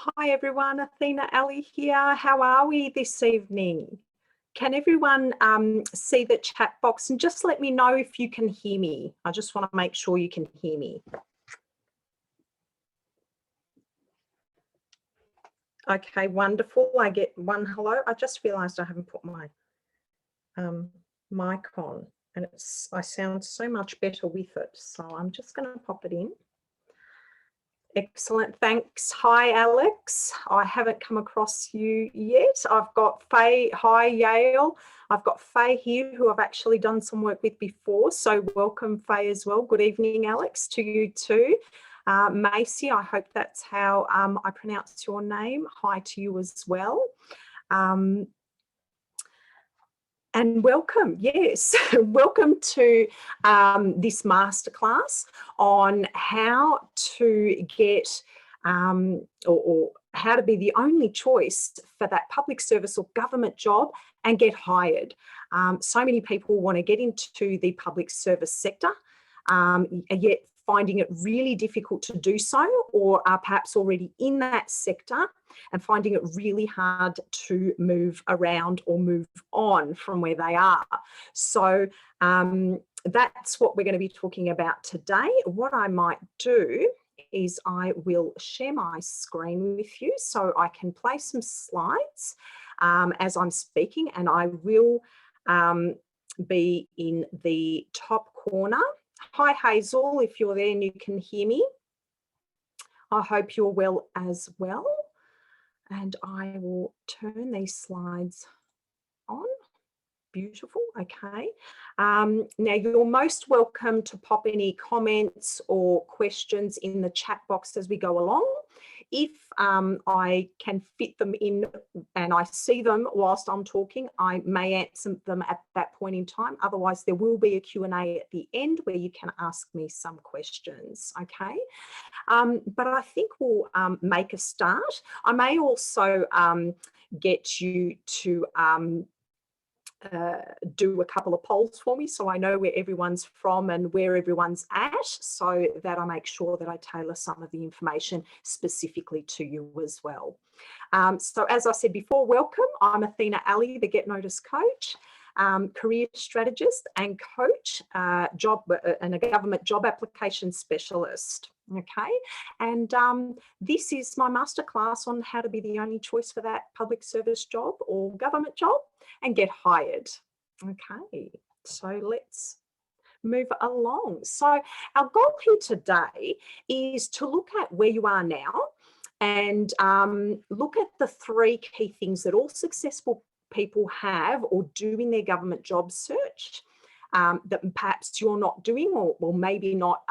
Hi everyone, Athena Ali here. How are we this evening? Can everyone see the chat box and just let me know if you can hear me? I just want to make sure you can hear me. Okay, wonderful. I get one hello. I just realised I haven't put my mic on and I sound so much better with it. So I'm just going to pop it in. Excellent, thanks. Hi, Alex. I haven't come across you yet. I've got Faye. Hi, Yale. I've got Faye here who I've actually done some work with before. So welcome, Faye, as well. Good evening, Alex, to you too. Macy, I hope that's how I pronounce your name. Hi to you as well. And welcome, yes, welcome to this masterclass on how to get or how to be the only choice for that public service or government job and get hired. So many people want to get into the public service sector, yet finding it really difficult to do so, or are perhaps already in that sector and finding it really hard to move around or move on from where they are. So that's what we're going to be talking about today. What I might do is I will share my screen with you so I can play some slides as I'm speaking, and I will be in the top corner. Hi Hazel, if you're there and you can hear me. I hope you're well as well. And I will turn these slides on. Beautiful, okay. Now you're most welcome to pop any comments or questions in the chat box as we go along. If I can fit them in and I see them whilst I'm talking, I may answer them at that point in time. Otherwise, there will be a Q&A at the end where you can ask me some questions, okay? But I think we'll make a start. I may also get you to do a couple of polls for me so I know where everyone's from and where everyone's at, so that I make sure that I tailor some of the information specifically to you as well. So as I said before, welcome. I'm Athena Ali, the Get Notice coach, career strategist and coach, and a government job application specialist. Okay, and this is my masterclass on how to be the only choice for that public service job or government job and get hired. Okay, so let's move along. So our goal here today is to look at where you are now and look at the three key things that all successful people have or do in their government job search that perhaps you're not doing or maybe not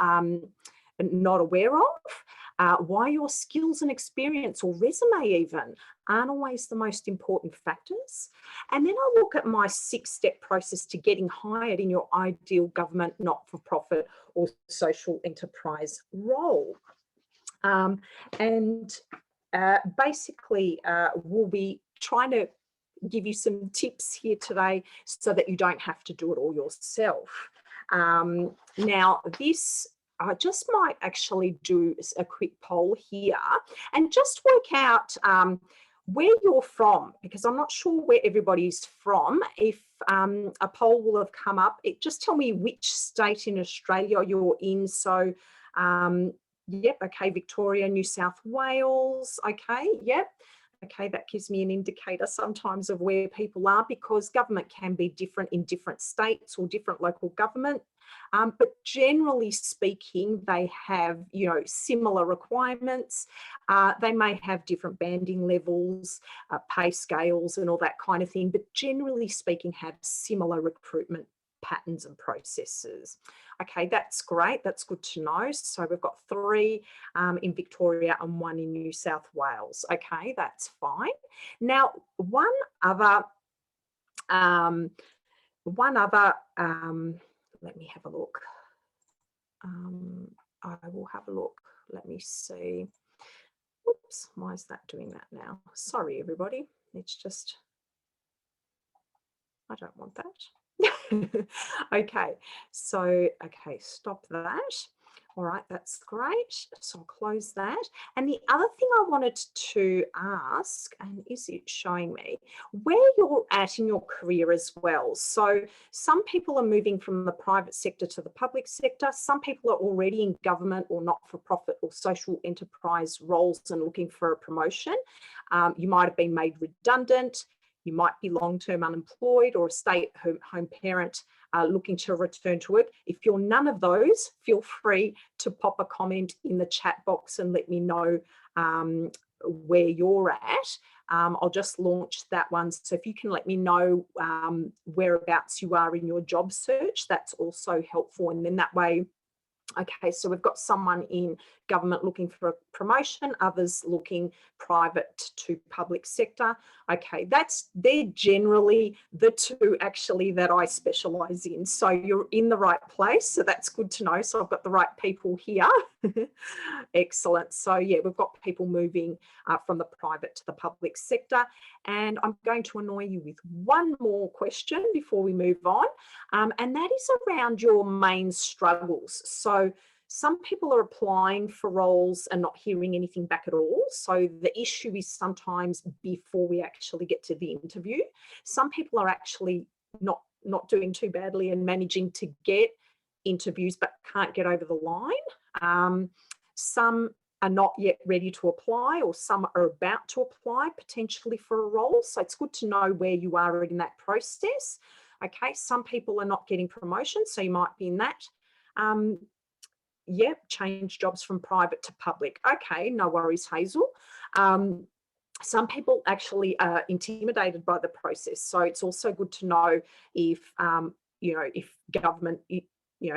aware of, why your skills and experience or resume even aren't always the most important factors. And then I'll look at my 6-step process to getting hired in your ideal government, not-for-profit or social enterprise role. Basically, we'll be trying to give you some tips here today so that you don't have to do it all yourself. Now, I just might actually do a quick poll here and just work out where you're from, because I'm not sure where everybody's from. If a poll will have come up, just tell me which state in Australia you're in. So, yep, okay, Victoria, New South Wales, okay, yep. Okay, that gives me an indicator sometimes of where people are, because government can be different in different states or different local government. But generally speaking, they have, similar requirements. They may have different banding levels, pay scales and all that kind of thing, but generally speaking have similar recruitment patterns and processes. Okay, that's great. That's good to know. So we've got 3 in Victoria and 1 in New South Wales. Okay, that's fine. Now, one other, let me have a look. I will have a look. Let me see. Oops, why is that doing that now? Sorry, everybody. It's just, I don't want that. Okay, so, okay, stop that. All right, that's great. So I'll close that. And the other thing I wanted to ask, and is it showing me where you're at in your career as well? So some people are moving from the private sector to the public sector. Some people are already in government or not-for-profit or social enterprise roles and looking for a promotion. You might have been made redundant. You might be long-term unemployed or a stay-at-home parent looking to return to work. If you're none of those, feel free to pop a comment in the chat box and let me know where you're at. I'll just launch that one. So if you can let me know whereabouts you are in your job search, that's also helpful. And then that way, okay, so we've got someone in government looking for a promotion, others looking private to public sector. Okay, they're generally the two actually that I specialise in. So you're in the right place, so that's good to know. So I've got the right people here. Excellent. So yeah, we've got people moving from the private to the public sector. And I'm going to annoy you with one more question before we move on. And that is around your main struggles. So some people are applying for roles and not hearing anything back at all. So the issue is sometimes before we actually get to the interview. Some people are actually not doing too badly and managing to get interviews but can't get over the line. Some are not yet ready to apply, or some are about to apply potentially for a role. So it's good to know where you are in that process. Okay, some people are not getting promotions, so you might be in that. Change jobs from private to public. Okay, no worries, Hazel. Some people actually are intimidated by the process. So it's also good to know if, if government,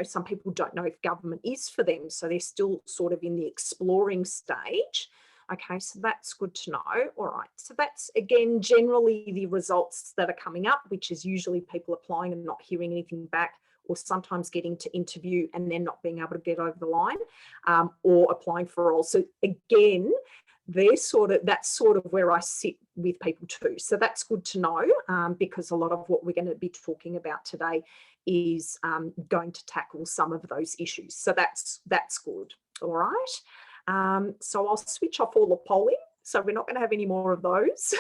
some people don't know if government is for them. So they're still sort of in the exploring stage. Okay, so that's good to know. All right, so that's, again, generally the results that are coming up, which is usually people applying and not hearing anything back, or sometimes getting to interview and then not being able to get over the line, or applying for roles. So again, that's sort of where I sit with people too. So that's good to know, because a lot of what we're going to be talking about today is going to tackle some of those issues. So that's good. All right. So I'll switch off all the polling. So we're not going to have any more of those.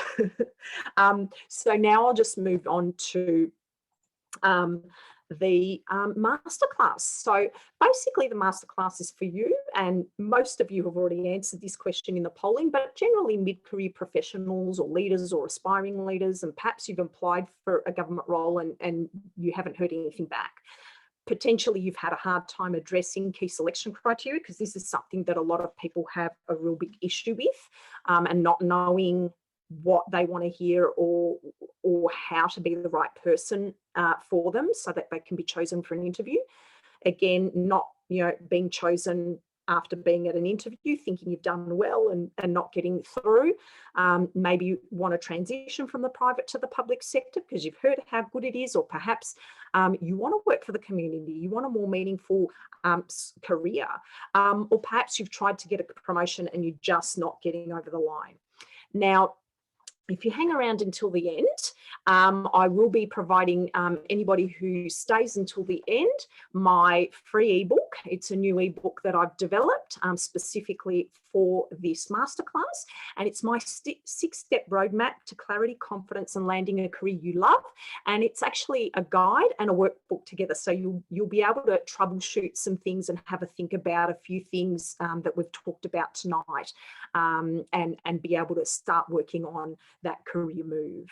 So now I'll just move on to the masterclass. So basically the masterclass is for you, and most of you have already answered this question in the polling, but generally mid-career professionals or leaders or aspiring leaders, and perhaps you've applied for a government role and you haven't heard anything back. Potentially you've had a hard time addressing key selection criteria, because this is something that a lot of people have a real big issue with, and not knowing what they want to hear or how to be the right person for them so that they can be chosen for an interview. Again, not being chosen after being at an interview, thinking you've done well and not getting through. Maybe you want to transition from the private to the public sector because you've heard how good it is, or perhaps you want to work for the community, you want a more meaningful career, or perhaps you've tried to get a promotion and you're just not getting over the line. Now, if you hang around until the end, I will be providing anybody who stays until the end my free ebook. It's a new ebook that I've developed specifically for this masterclass, and it's my 6-step roadmap to clarity, confidence, and landing a career you love. And it's actually a guide and a workbook together, so you'll be able to troubleshoot some things and have a think about a few things that we've talked about tonight, and be able to start working on that career move.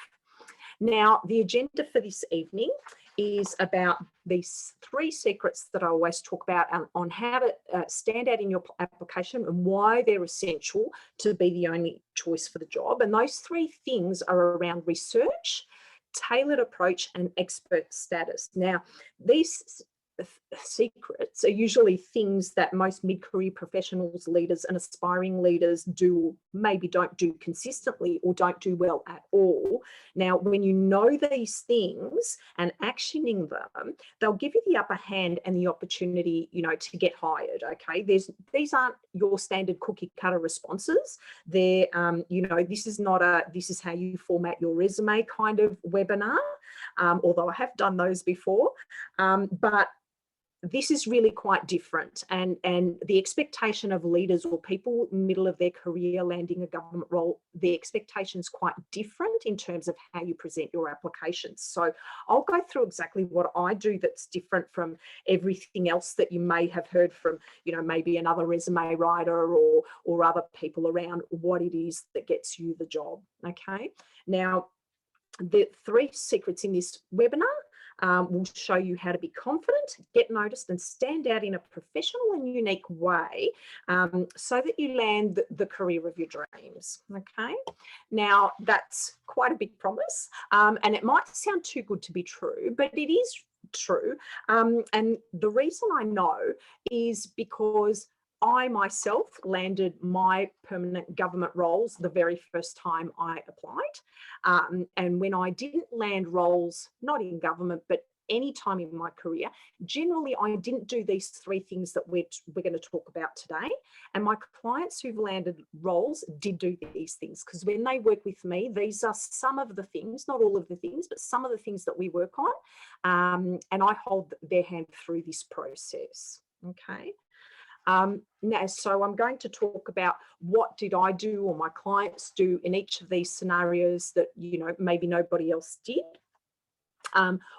Now, the agenda for this evening is about these 3 secrets that I always talk about on how to stand out in your application and why they're essential to be the only choice for the job. And those 3 things are around research, tailored approach, and expert status. Now, these secrets are usually things that most mid-career professionals, leaders, and aspiring leaders do, or maybe don't do consistently, or don't do well at all. Now, when you know these things and actioning them, they'll give you the upper hand and the opportunity, to get hired. Okay, these aren't your standard cookie cutter responses. They're, this is not this is how you format your resume kind of webinar. Although I have done those before, but this is really quite different, and the expectation of leaders or people in the middle of their career landing a government role, the expectation is quite different in terms of how you present your applications. So I'll go through exactly what I do that's different from everything else that you may have heard from, you know, maybe another resume writer or other people around what it is that gets you the job. Okay, now the 3 secrets in this webinar will show you how to be confident, get noticed, and stand out in a professional and unique way, so that you land the career of your dreams. Okay, now that's quite a big promise, and it might sound too good to be true, but it is true. And the reason I know is because I myself landed my permanent government roles the very first time I applied. And when I didn't land roles, not in government, but any time in my career, generally I didn't do these 3 things that we're going to talk about today. And my clients who've landed roles did do these things, because when they work with me, these are some of the things, not all of the things, but some of the things that we work on. And I hold their hand through this process. Okay. Now, so I'm going to talk about what did I do or my clients do in each of these scenarios that, you know, maybe nobody else did.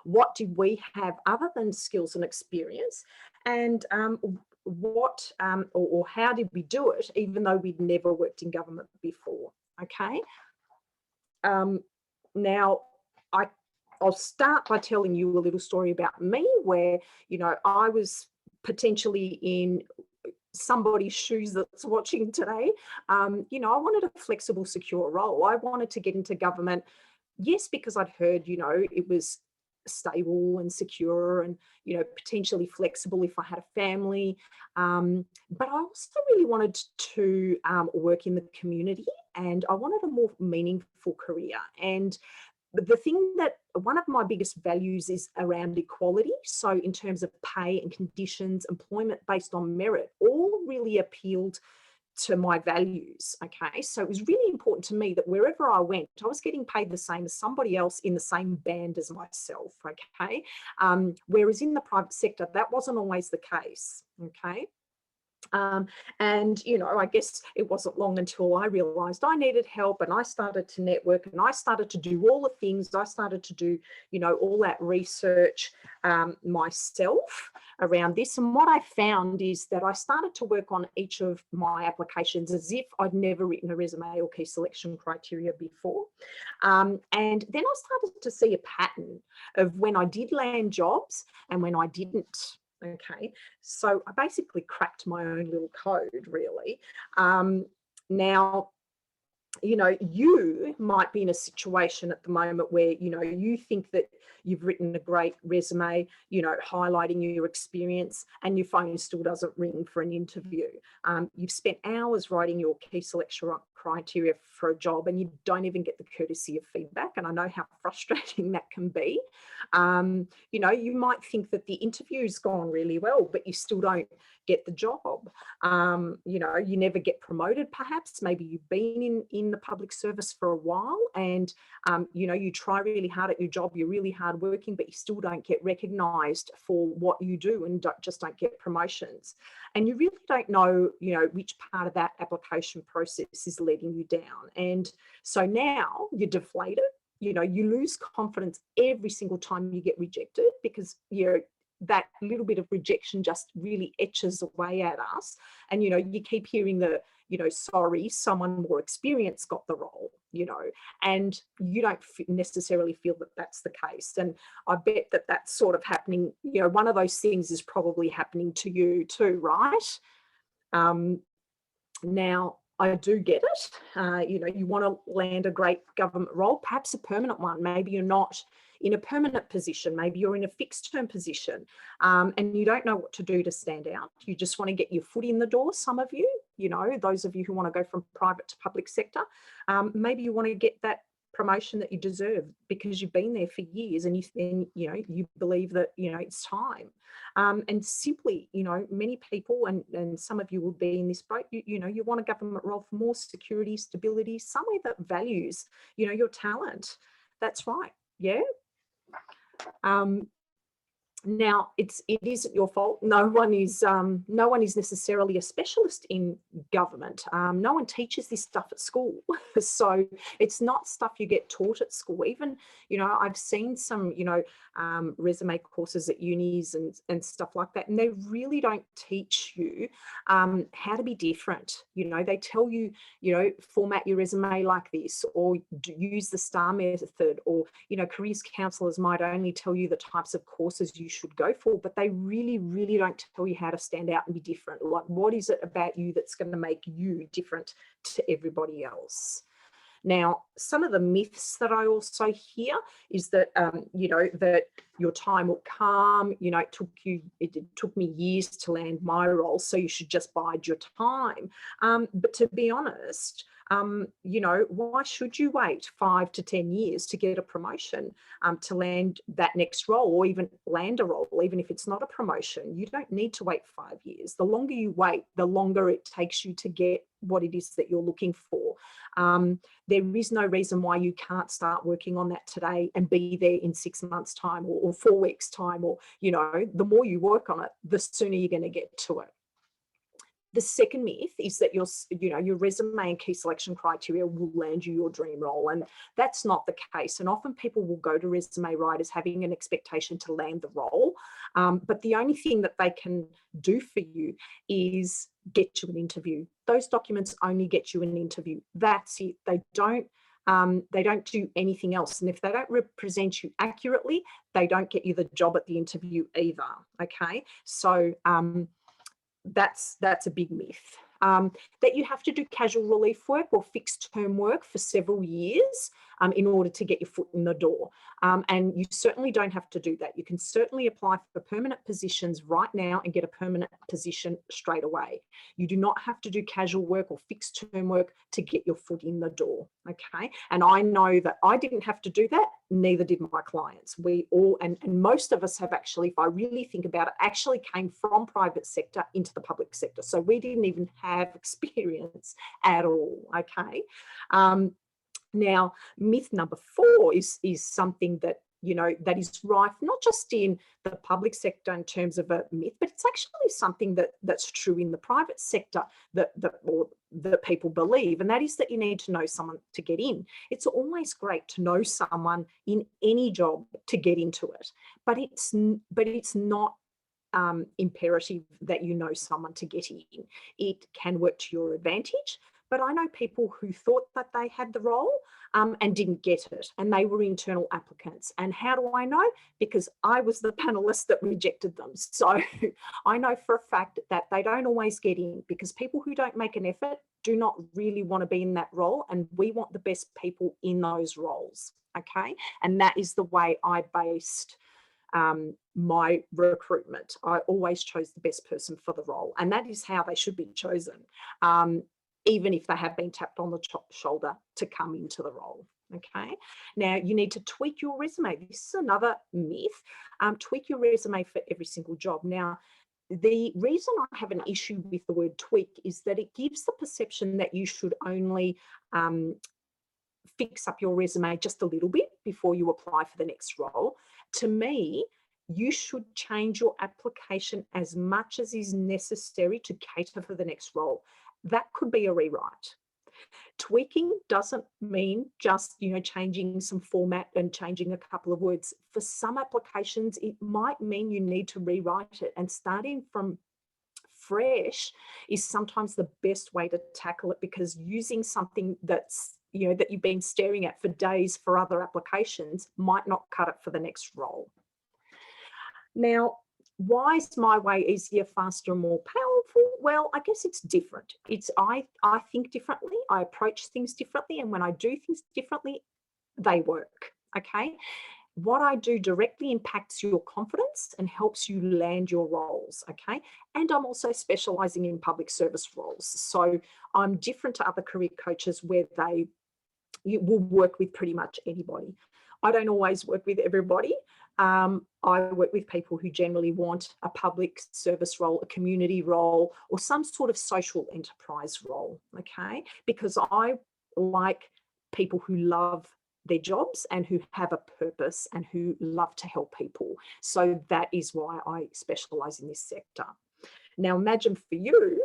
What did we have other than skills and experience, and what or how did we do it, even though we'd never worked in government before? Okay. Now, I'll start by telling you a little story about me where, you know, I was potentially in somebody's shoes that's watching today. You know, I wanted a flexible, secure role. I wanted to get into government, yes, because I'd heard, you know, it was stable and secure and, you know, potentially flexible if I had a family. But I also really wanted to work in the community, and I wanted a more meaningful career. And the thing that one of my biggest values is around equality. So in terms of pay and conditions, employment based on merit, all really appealed to my values. Okay, so it was really important to me that wherever I went, I was getting paid the same as somebody else in the same band as myself. Okay, whereas in the private sector, that wasn't always the case. Okay. And, you know, I guess it wasn't long until I realized I needed help, and I started to network, and I started to do all the things. I started to do, you know, all that research myself around this. And what I found is that I started to work on each of my applications as if I'd never written a resume or key selection criteria before. And then I started to see a pattern of when I did land jobs and when I didn't. Okay, so I basically cracked my own little code, really. Now, you know, you might be in a situation at the moment where, you know, you think that you've written a great resume, you know, highlighting your experience, and your phone still doesn't ring for an interview. You've spent hours writing your key selection criteria for a job, and you don't even get the courtesy of feedback. And I know how frustrating that can be. You know, you might think that the interview's gone really well, but you still don't get the job. You know, you never get promoted, perhaps. Maybe you've been in the public service for a while, and you know, you try really hard at your job, you're really hard working, but you still don't get recognised for what you do, and just don't get promotions. And you really don't know, you know, which part of that application process is letting you down. And so now you're deflated. You know, you lose confidence every single time you get rejected, because you're that little bit of rejection just really etches away at us. And, you know, you keep hearing the, you know, sorry, someone more experienced got the role, you know, and you don't necessarily feel that that's the case. And I bet that that's sort of happening, you know, one of those things is probably happening to you too, right? Now, I do get it. You know, you want to land a great government role, perhaps a permanent one. Maybe you're not in a permanent position. Maybe you're in a fixed term position, and you don't know what to do to stand out. You just want to get your foot in the door. Some of you know, those of you who want to go from private to public sector, maybe you want to get that promotion that you deserve because you've been there for years, and you know, you believe that, you know, it's time. And simply, you know, many people, and some of you will be in this boat, you know, you want a government role for more security, stability, somewhere that values, you know, your talent. That's right. Yeah. Now, it isn't your fault. No one is necessarily a specialist in government. No one teaches this stuff at school, so it's not stuff you get taught at school. Even, I've seen some, resume courses at unis and stuff like that, and they really don't teach you how to be different. They tell you, format your resume like this, or use the STAR method, or careers counsellors might only tell you the types of courses you should go for, but they really, really don't tell you how to stand out and be different. Like, what is it about you that's going to make you different to everybody else? Now, some of the myths that I also hear is that, that your time will come. It took me years to land my role, so you should just bide your time. But to be honest, why should you wait 5 to 10 years to get a promotion, to land that next role, or even land a role, even if it's not a promotion? You don't need to wait 5 years. The longer you wait, the longer it takes you to get what it is that you're looking for. There is no reason why you can't start working on that today and be there in 6 months' time, or 4 weeks' time, or, the more you work on it, the sooner you're going to get to it. The second myth is that your resume and key selection criteria will land you your dream role, and that's not the case. And often people will go to resume writers having an expectation to land the role, but the only thing that they can do for you is get you an interview. Those documents only get you an interview. That's it. They don't do anything else. And if they don't represent you accurately, they don't get you the job at the interview either. Okay, so that's a big myth. That you have to do casual relief work or fixed term work for several years in order to get your foot in the door. And you certainly don't have to do that. You can certainly apply for permanent positions right now and get a permanent position straight away. You do not have to do casual work or fixed term work to get your foot in the door. Okay. And I know that I didn't have to do that. Neither did my clients. We all, and most of us have actually, if I really think about it, actually came from private sector into the public sector. So we didn't even have experience at all. Okay. Now, myth number 4 is something that, that is rife, not just in the public sector in terms of a myth, but it's actually something that's true in the private sector that people believe, and that is that you need to know someone to get in. It's always great to know someone in any job to get into it, but it's not imperative that you know someone to get in. It can work to your advantage, but I know people who thought that they had the role and didn't get it, and they were internal applicants. And how do I know? Because I was the panelist that rejected them. So I know for a fact that they don't always get in, because people who don't make an effort do not really want to be in that role, and we want the best people in those roles. Okay, and that is the way I based my recruitment. I always chose the best person for the role, and that is how they should be chosen, even if they have been tapped on the shoulder to come into the role. Okay. Now, you need to tweak your resume. This is another myth. Tweak your resume for every single job. Now, the reason I have an issue with the word tweak is that it gives the perception that you should only fix up your resume just a little bit before you apply for the next role. To me, you should change your application as much as is necessary to cater for the next role. That could be a rewrite. Tweaking doesn't mean just, changing some format and changing a couple of words. For some applications, it might mean you need to rewrite it, and starting from fresh is sometimes the best way to tackle it, because using something that's, that you've been staring at for days for other applications might not cut it for the next role. Now, why is my way easier, faster, and more powerful? Well, I guess it's different. I think differently, I approach things differently, and when I do things differently, they work. Okay. What I do directly impacts your confidence and helps you land your roles. Okay. And I'm also specializing in public service roles. So I'm different to other career coaches where you will work with pretty much anybody. I don't always work with everybody. I work with people who generally want a public service role, a community role, or some sort of social enterprise role, okay? Because I like people who love their jobs and who have a purpose and who love to help people. So that is why I specialize in this sector. Now, imagine for you,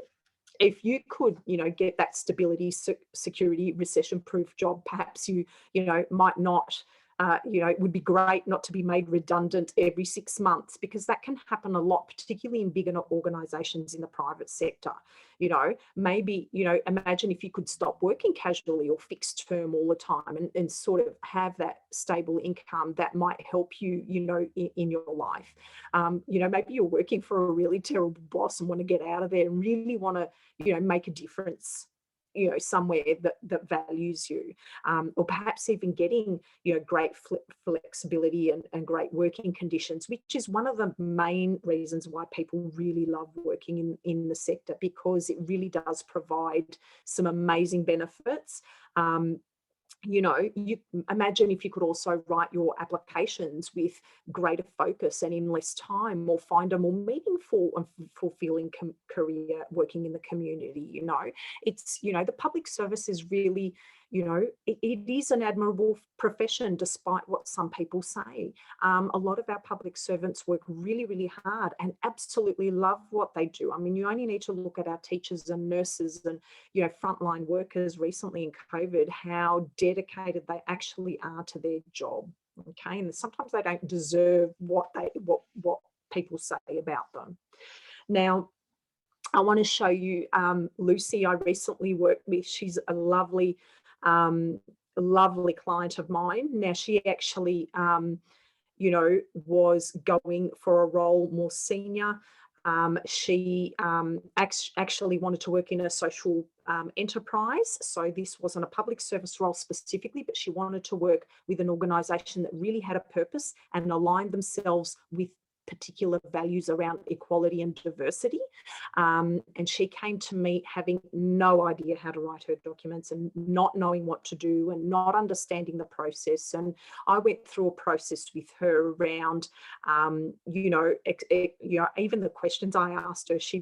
if you could, get that stability, security, recession-proof job, perhaps you might not, it would be great not to be made redundant every 6 months, because that can happen a lot, particularly in bigger organisations in the private sector. Maybe, imagine if you could stop working casually or fixed term all the time and sort of have that stable income that might help you, in your life. Maybe you're working for a really terrible boss and want to get out of there and really want to, make a difference, somewhere that values you, or perhaps even getting, great flexibility and great working conditions, which is one of the main reasons why people really love working in the sector, because it really does provide some amazing benefits. You imagine if you could also write your applications with greater focus and in less time, or find a more meaningful and fulfilling career working in the community. It's, the public service is really, it is an admirable profession, despite what some people say. A lot of our public servants work really, really hard and absolutely love what they do. I mean, you only need to look at our teachers and nurses and, frontline workers recently in COVID, how dedicated they actually are to their job. Okay. And sometimes they don't deserve what people say about them. Now, I want to show you Lucy I recently worked with. She's a lovely client of mine. Now, she actually, was going for a role more senior. She actually wanted to work in a social enterprise. So this wasn't a public service role specifically, but she wanted to work with an organisation that really had a purpose and aligned themselves with particular values around equality and diversity. And she came to me having no idea how to write her documents and not knowing what to do and not understanding the process. And I went through a process with her around, even the questions I asked her, she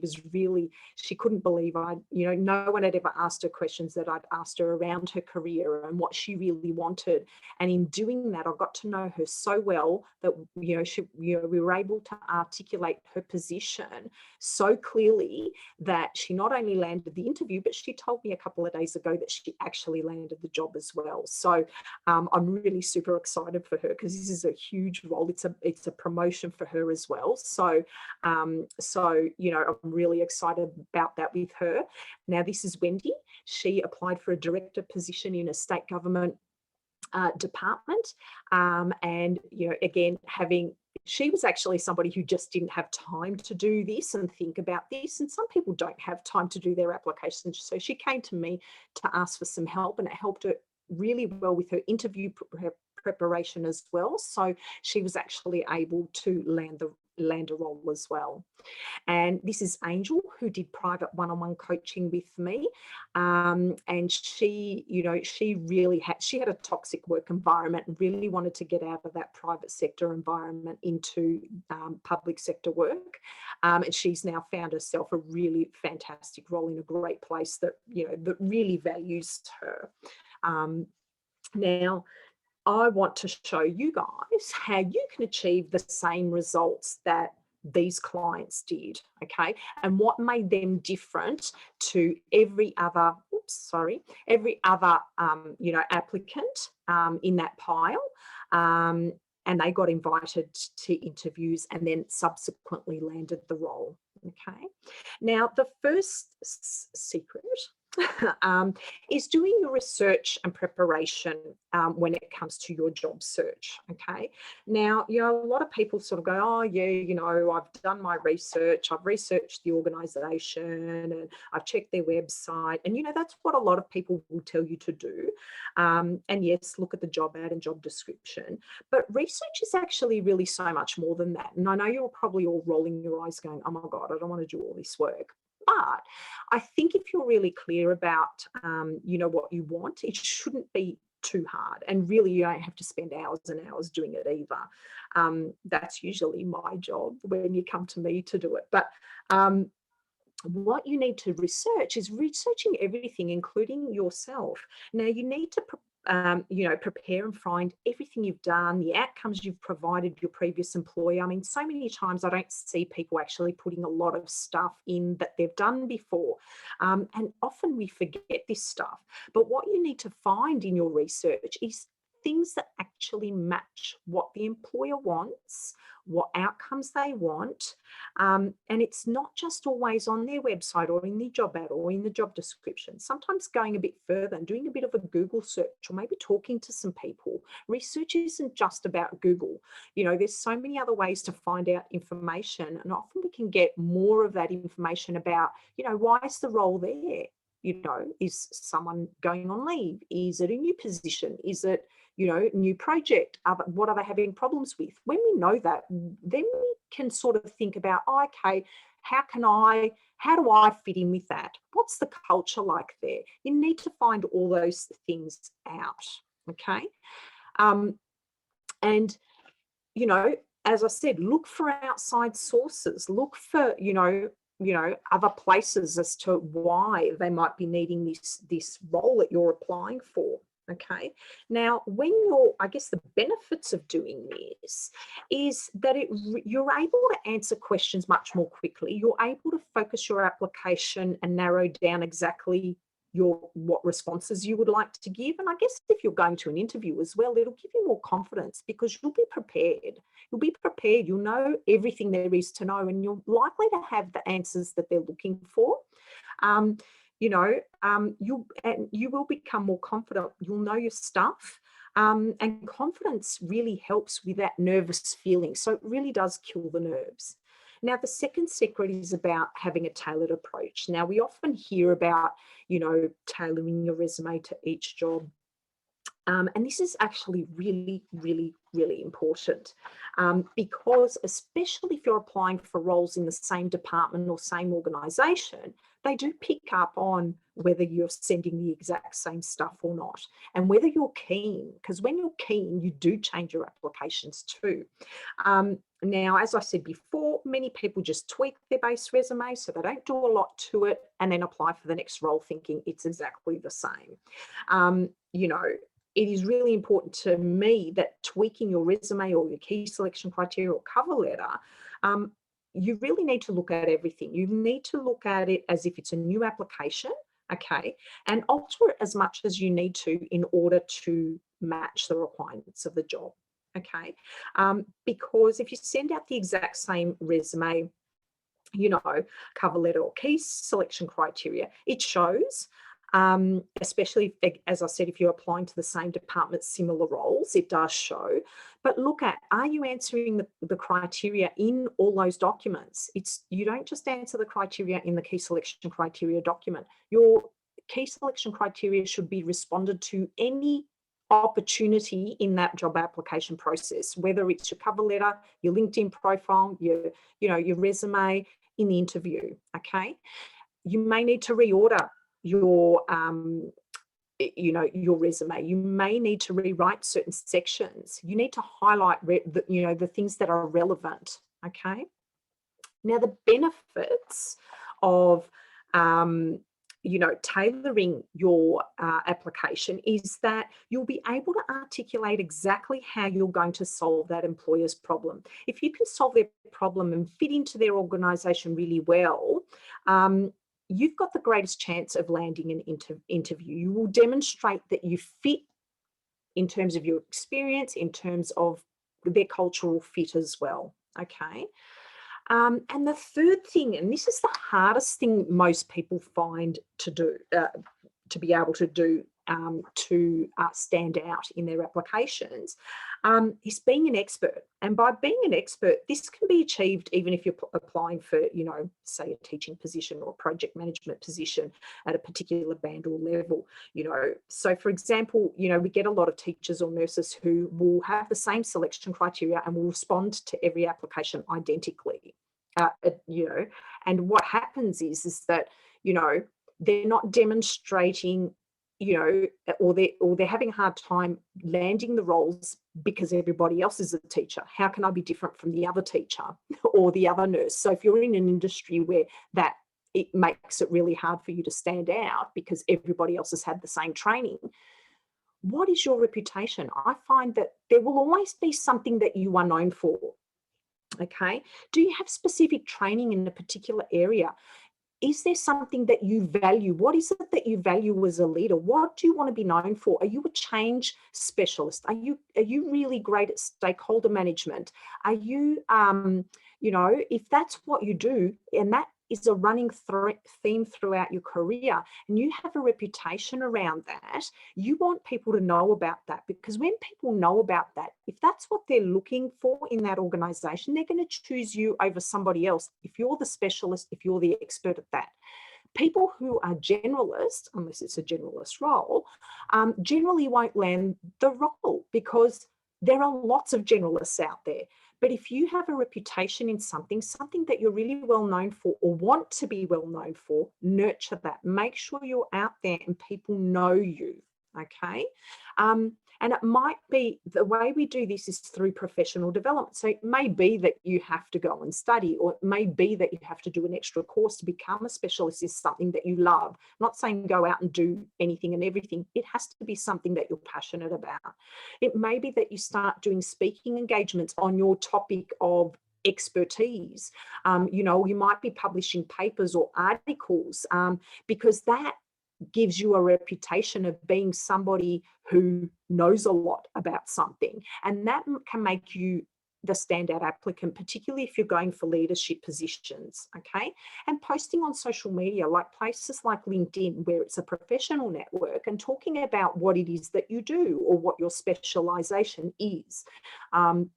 couldn't believe no one had ever asked her questions that I'd asked her around her career and what she really wanted. And in doing that, I got to know her so well that, we were able to articulate her position so clearly that she not only landed the interview, but she told me a couple of days ago that she actually landed the job as well. So I'm really super excited for her, because this is a huge role. It's a promotion for her as well. So I'm really excited about that with her. Now, this is Wendy. She applied for a director position in a state government department, and again, she was actually somebody who just didn't have time to do this and think about this, and some people don't have time to do their applications. So she came to me to ask for some help, and it helped her really well with her interview preparation as well. So she was actually able to land a role as well. And this is Angel, who did private one-on-one coaching with me. And she had a toxic work environment and really wanted to get out of that private sector environment into public sector work. And she's now found herself a really fantastic role in a great place that really values her. Now, I want to show you guys how you can achieve the same results that these clients did, okay? And what made them different to every other applicant in that pile. And they got invited to interviews and then subsequently landed the role, okay? Now, the first secret is doing your research and preparation when it comes to your job search, okay? Now, a lot of people sort of go, oh, yeah, I've done my research, I've researched the organisation and I've checked their website. And, that's what a lot of people will tell you to do. And yes, look at the job ad and job description. But research is actually really so much more than that. And I know you're probably all rolling your eyes going, oh my God, I don't want to do all this work. But I think if you're really clear about, what you want, it shouldn't be too hard. And really, you don't have to spend hours and hours doing it either. That's usually my job when you come to me to do it. But what you need to research is researching everything, including yourself. Now, you need to prepare and find everything you've done, the outcomes you've provided your previous employer. I mean, so many times I don't see people actually putting a lot of stuff in that they've done before. And often we forget this stuff. But what you need to find in your research is things that actually match what the employer wants, what outcomes they want. And it's not just always on their website or in the job ad or in the job description. Sometimes going a bit further and doing a bit of a Google search or maybe talking to some people. Research isn't just about Google. There's so many other ways to find out information, and often we can get more of that information about, why is the role there? Is someone going on leave? Is it a new position? Is it, new project? What are they having problems with? When we know that, then we can sort of think about, okay, how do I fit in with that? What's the culture like there? You need to find all those things out, okay? And, as I said, look for outside sources, look for, other places as to why they might be needing this role that you're applying for. Okay. Now, I guess the benefits of doing this is that you're able to answer questions much more quickly. You're able to focus your application and narrow down exactly what responses you would like to give. And I guess if you're going to an interview as well, it'll give you more confidence because you'll be prepared. You'll know everything there is to know, and you're likely to have the answers that they're looking for. You will become more confident. You'll know your stuff. And confidence really helps with that nervous feeling. So it really does kill the nerves. Now, the second secret is about having a tailored approach. Now, we often hear about, tailoring your resume to each job. And this is actually really, really, really important because especially if you're applying for roles in the same department or same organisation, they do pick up on whether you're sending the exact same stuff or not, and whether you're keen, because when you're keen, you do change your applications too. Now, as I said before, many people just tweak their base resume, so they don't do a lot to it and then apply for the next role thinking it's exactly the same. It is really important to me that tweaking your resume or your key selection criteria or cover letter, you really need to look at everything. You need to look at it as if it's a new application, okay, and alter it as much as you need to in order to match the requirements of the job, okay? Because if you send out the exact same resume, cover letter or key selection criteria, it shows. Especially, as I said, if you're applying to the same department, similar roles, it does show. But look at, are you answering the criteria in all those documents? You don't just answer the criteria in the key selection criteria document. Your key selection criteria should be responded to any opportunity in that job application process, whether it's your cover letter, your LinkedIn profile, your resume, in the interview, okay? You may need to reorder your resume. You may need to rewrite certain sections. You need to highlight the things that are relevant, okay? Now, the benefits of tailoring your application is that you'll be able to articulate exactly how you're going to solve that employer's problem. If you can solve their problem and fit into their organisation really well, you've got the greatest chance of landing an interview. You will demonstrate that you fit in terms of your experience, in terms of their cultural fit as well, okay? And the third thing, and this is the hardest thing most people find to do, to be able to do to stand out in their applications, is being an expert. And by being an expert, this can be achieved even if you're applying for, say a teaching position or a project management position at a particular band or level, So for example, we get a lot of teachers or nurses who will have the same selection criteria and will respond to every application identically, and what happens is that, they're not demonstrating, or they're having a hard time landing the roles because everybody else is a teacher. How can I be different from the other teacher or the other nurse? So if you're in an industry where it makes it really hard for you to stand out because everybody else has had the same training, what is your reputation? I find that there will always be something that you are known for. Okay. Do you have specific training in a particular area? Is there something that you value? What is it that you value as a leader? What do you want to be known for? Are you a change specialist? Are you really great at stakeholder management? Are you, if that's what you do, and that is a running theme throughout your career, and you have a reputation around that, you want people to know about that, because when people know about that, if that's what they're looking for in that organization, they're going to choose you over somebody else if you're the specialist, if you're the expert at that. People who are generalists, unless it's a generalist role, generally won't land the role, because there are lots of generalists out there. But if you have a reputation in something that you're really well known for or want to be well known for, nurture that. Make sure you're out there and people know you. Okay. And it might be, the way we do this is through professional development. So it may be that you have to go and study, or it may be that you have to do an extra course to become a specialist in something that you love. I'm not saying go out and do anything and everything. It has to be something that you're passionate about. It may be that you start doing speaking engagements on your topic of expertise. You might be publishing papers or articles, because that gives you a reputation of being somebody who knows a lot about something. And that can make you the standout applicant, particularly if you're going for leadership positions, okay? And posting on social media, like places like LinkedIn, where it's a professional network, and talking about what it is that you do or what your specialization is, and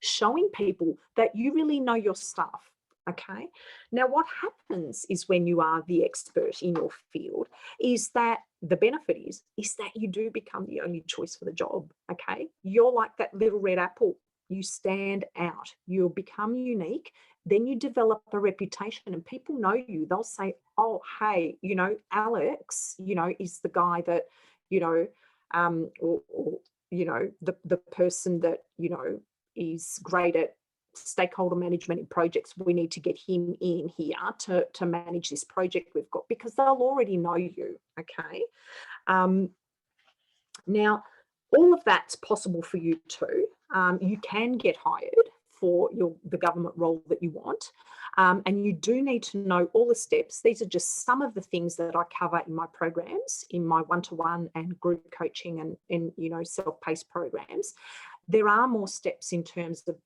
showing people that you really know your stuff. Okay. Now, what happens is, when you are the expert in your field, is that the benefit is that you do become the only choice for the job. Okay. You're like that little red apple. You stand out. You'll become unique. Then you develop a reputation, and people know you. They'll say, oh, hey, Alex, is the guy that, the person that, is great at stakeholder management in projects. We need to get him in here to manage this project we've got, because they'll already know you. Okay. Now, all of that's possible for you too. You can get hired for the government role that you want. And you do need to know all the steps. These are just some of the things that I cover in my programs, in my one-to-one and group coaching and self-paced programs. There are more steps in terms of,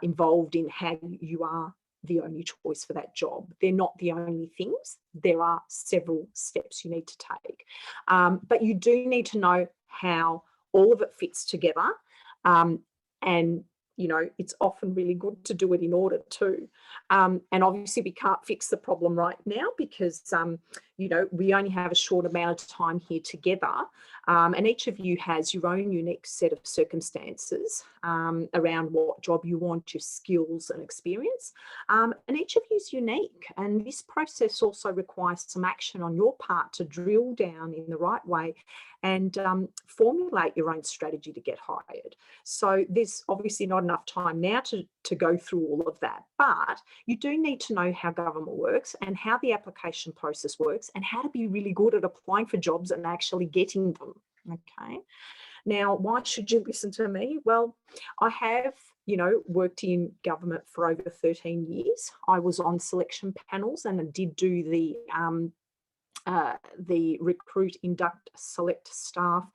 involved in how you are the only choice for that job. They're not the only things. There are several steps you need to take. But you do need to know how all of it fits together. And it's often really good to do it in order too. And obviously we can't fix the problem right now, because, we only have a short amount of time here together. And each of you has your own unique set of circumstances around what job you want, your skills and experience. And each of you is unique. And this process also requires some action on your part to drill down in the right way and formulate your own strategy to get hired. So there's obviously not enough time now to go through all of that, but you do need to know how government works and how the application process works, and how to be really good at applying for jobs and actually getting them. Okay. Now, why should you listen to me? Well, I have, worked in government for over 13 years. I was on selection panels, and I did do the recruit, induct, select staff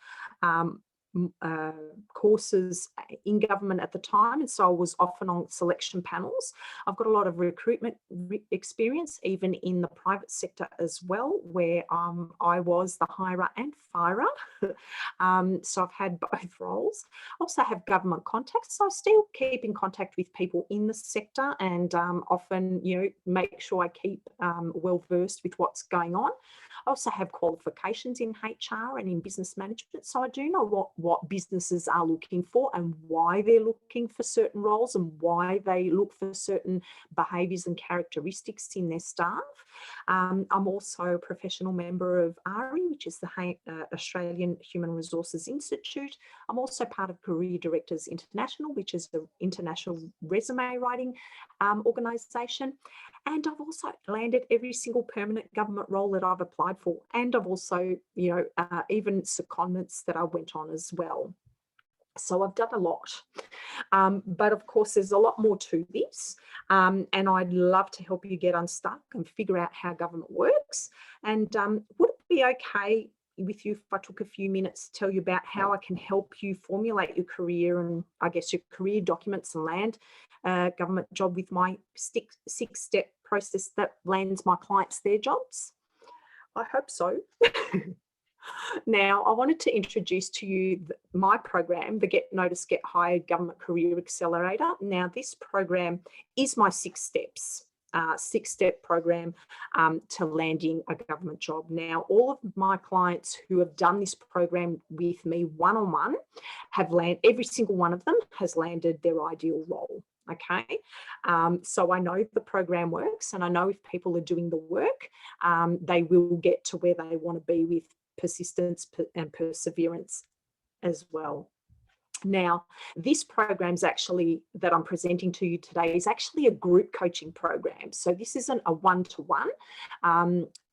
courses in government at the time, and so I was often on selection panels. I've got a lot of recruitment experience, even in the private sector as well, where I was the hirer and firer. So I've had both roles. I also have government contacts, so I still keep in contact with people in the sector, and often, make sure I keep well versed with what's going on. I also have qualifications in HR and in business management, so I do know what businesses are looking for and why they're looking for certain roles and why they look for certain behaviours and characteristics in their staff. I'm also a professional member of ARI, which is the Australian Human Resources Institute. I'm also part of Career Directors International, which is the international resume writing organisation. And I've also landed every single permanent government role that I've applied for. And I've also, even secondments that I went on as well. So I've done a lot. But of course, there's a lot more to this. And I'd love to help you get unstuck and figure out how government works. And would it be okay with you if I took a few minutes to tell you about how I can help you formulate your career and I guess your career documents and land a government job with my six-step process that lands my clients their jobs? I hope so. Now, I wanted to introduce to you my program, the Get Noticed, Get Hired Government Career Accelerator. Now, this program is my six-step program to landing a government job. Now, all of my clients who have done this program with me one-on-one have landed, every single one of them has landed their ideal role. Okay, so I know the program works, and I know if people are doing the work, they will get to where they want to be with persistence and perseverance as well. Now, this program's actually that I'm presenting to you today is actually a group coaching program. So this isn't a one-to-one.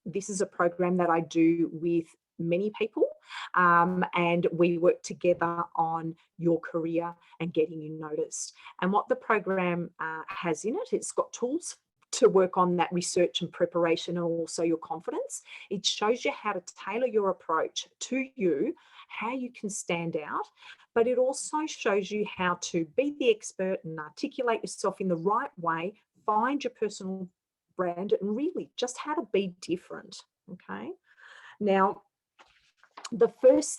This is a program that I do with many people, and we work together on your career and getting you noticed. And what the program has in it, it's got tools to work on that research and preparation and also your confidence. It shows you how to tailor your approach to you, how you can stand out, but it also shows you how to be the expert and articulate yourself in the right way, find your personal brand, and really just how to be different. Okay. Now, the first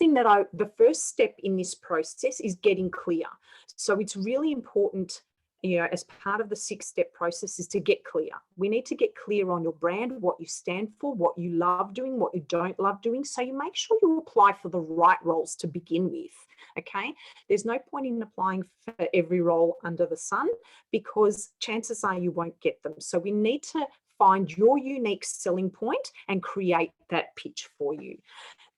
step in this process is getting clear. So it's really important, as part of the six-step process, is to get clear. We need to get clear on your brand, what you stand for, what you love doing, what you don't love doing. So you make sure you apply for the right roles to begin with. Okay. There's no point in applying for every role under the sun because chances are you won't get them. So we need to find your unique selling point and create that pitch for you.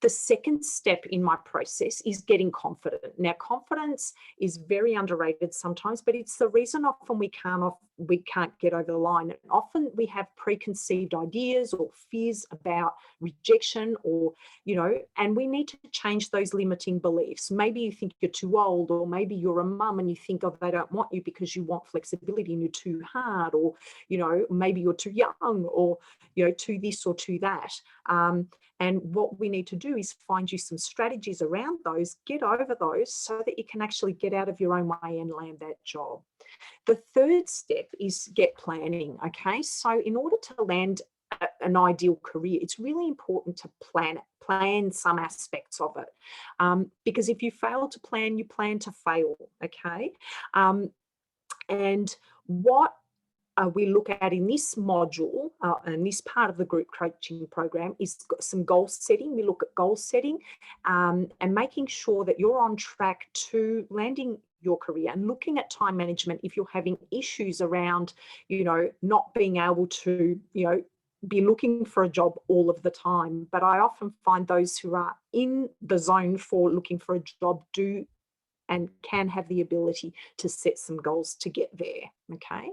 The second step in my process is getting confident. Now, confidence is very underrated sometimes, but it's the reason often we can't get over the line. And often we have preconceived ideas or fears about rejection, or, and we need to change those limiting beliefs. Maybe you think you're too old, or maybe you're a mum and you think, oh, they don't want you because you want flexibility and you're too hard, or, maybe you're too young, or, too this or too that. And what we need to do is find you some strategies around those, get over those so that you can actually get out of your own way and land that job. The third step is get planning. Okay, so in order to land an ideal career, it's really important to plan some aspects of it. Because if you fail to plan, you plan to fail. Okay, and what we look at in this module and this part of the group coaching program is some goal setting. We look at goal setting and making sure that you're on track to landing your career, and looking at time management if you're having issues around, not being able to, be looking for a job all of the time. But I often find those who are in the zone for looking for a job do and can have the ability to set some goals to get there. Okay.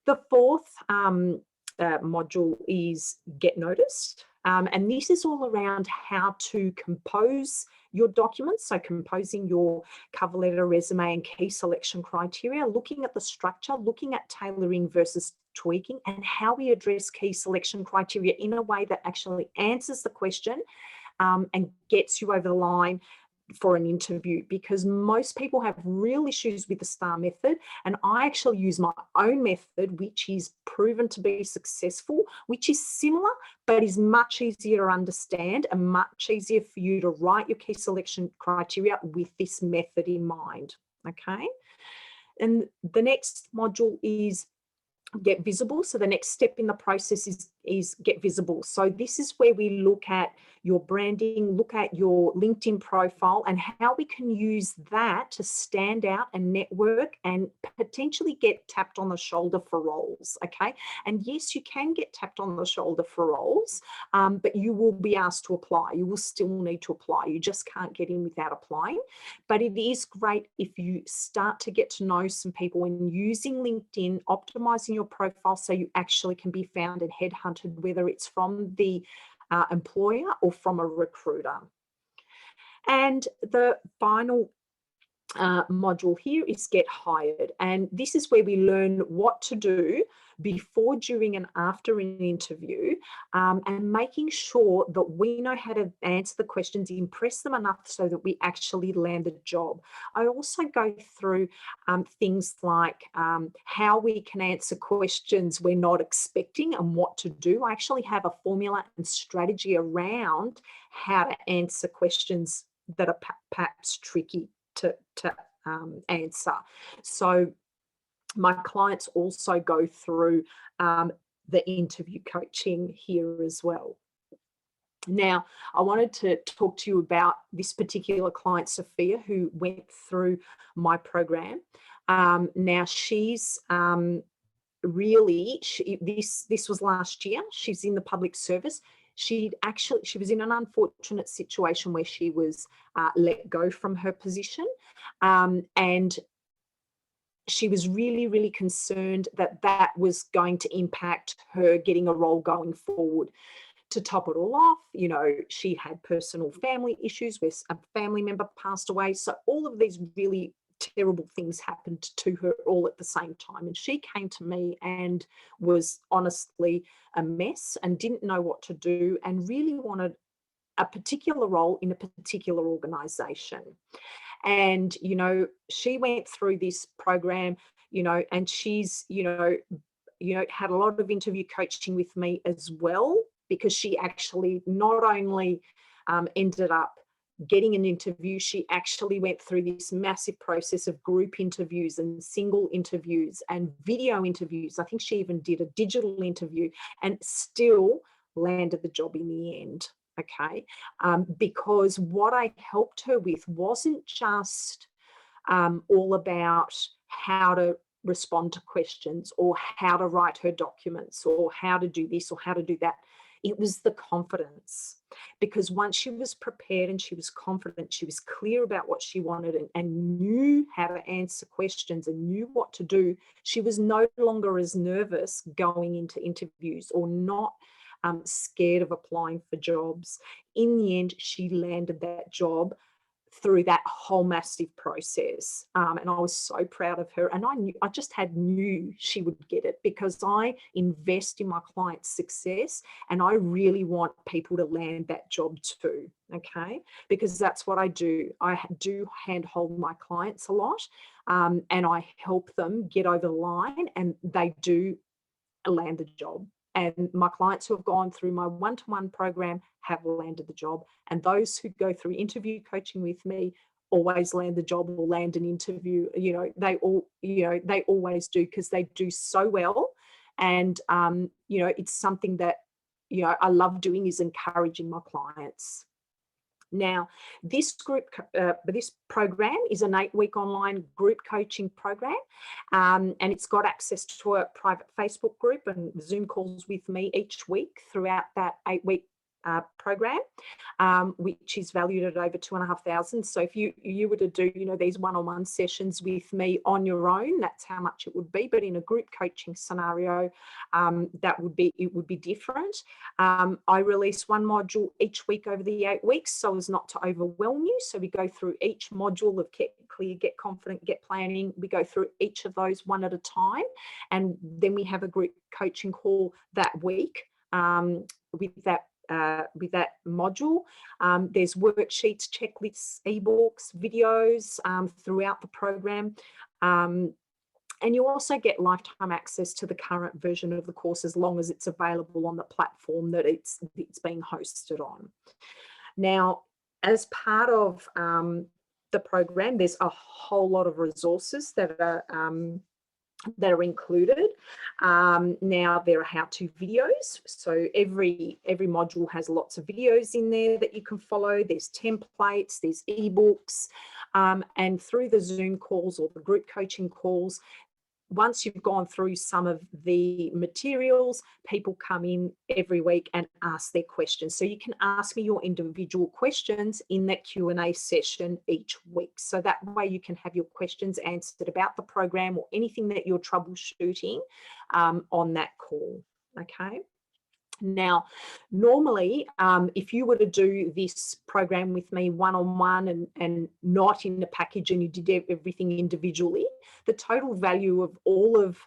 The fourth module is Get Noticed. And this is all around how to compose your documents. So composing your cover letter, resume, and key selection criteria, looking at the structure, looking at tailoring versus tweaking, and how we address key selection criteria in a way that actually answers the question and gets you over the line for an interview, because most people have real issues with the STAR method, and I actually use my own method, which is proven to be successful, which is similar but is much easier to understand and much easier for you to write your key selection criteria with this method in mind. Okay, and the next module is Get Visible. So the next step in the process is is get visible. So this is where we look at your branding, look at your LinkedIn profile, and how we can use that to stand out and network and potentially get tapped on the shoulder for roles. Okay. And yes, you can get tapped on the shoulder for roles, but you will be asked to apply. You will still need to apply. You just can't get in without applying. But it is great if you start to get to know some people and using LinkedIn, optimizing your profile so you actually can be found and headhunted, whether it's from the employer or from a recruiter. And the final module here is Get Hired. And this is where we learn what to do before, during, and after an interview, and making sure that we know how to answer the questions, impress them enough so that we actually land the job. I also go through things like how we can answer questions we're not expecting and what to do. I actually have a formula and strategy around how to answer questions that are perhaps tricky to answer. So my clients also go through the interview coaching here as well. Now, I wanted to talk to you about this particular client, Sophia, who went through my program. Now, she's really, this was last year. She's in the public service. She was in an unfortunate situation where she was let go from her position, and she was really, really concerned that that was going to impact her getting a role going forward. To top it all off, you know, she had personal family issues where a family member passed away. So all of these really terrible things happened to her all at the same time. And she came to me and was honestly a mess and didn't know what to do and really wanted a particular role in a particular organization. And, you know, she went through this program, you know, and she's, had a lot of interview coaching with me as well, because she actually not only ended up getting an interview, she actually went through this massive process of group interviews and single interviews and video interviews. I think she even did a digital interview and still landed the job in the end. Okay, because what I helped her with wasn't just all about how to respond to questions or how to write her documents or how to do this or how to do that. It was the confidence, because once she was prepared and she was confident, she was clear about what she wanted and knew how to answer questions and knew what to do, she was no longer as nervous going into interviews or not scared of applying for jobs. In the end, she landed that job through that whole massive process. And I was so proud of her. And I just knew she would get it, because I invest in my client's success and I really want people to land that job too. Okay. Because that's what I do. I do handhold my clients a lot, and I help them get over the line and they do land the job. And my clients who have gone through my one-to-one program have landed the job. And those who go through interview coaching with me always land the job or land an interview. They always do, because they do so well. And, it's something that, I love doing, is encouraging my clients. Now, this program is an 8-week online group coaching program, and it's got access to a private Facebook group and Zoom calls with me each week throughout that 8-week program, which is valued at over 2,500. So if you were to do, these one-on-one sessions with me on your own, that's how much it would be. But in a group coaching scenario, it would be different. I release one module each week over the 8 weeks so as not to overwhelm you. So we go through each module of Get Clear, Get Confident, Get Planning. We go through each of those one at a time. And then we have a group coaching call that week with that module. There's worksheets, checklists, ebooks, videos throughout the program. And you also get lifetime access to the current version of the course as long as it's available on the platform that it's being hosted on. Now, as part of the program, there's a whole lot of resources that are that are included. Now there are how-to videos. So every module has lots of videos in there that you can follow. There's templates, there's ebooks, and through the Zoom calls or the group coaching calls, once you've gone through some of the materials, people come in every week and ask their questions. So you can ask me your individual questions in that Q&A session each week. So that way you can have your questions answered about the program or anything that you're troubleshooting on that call. Okay. Now, normally, if you were to do this program with me one-on-one and not in a package and you did everything individually, the total value of all of,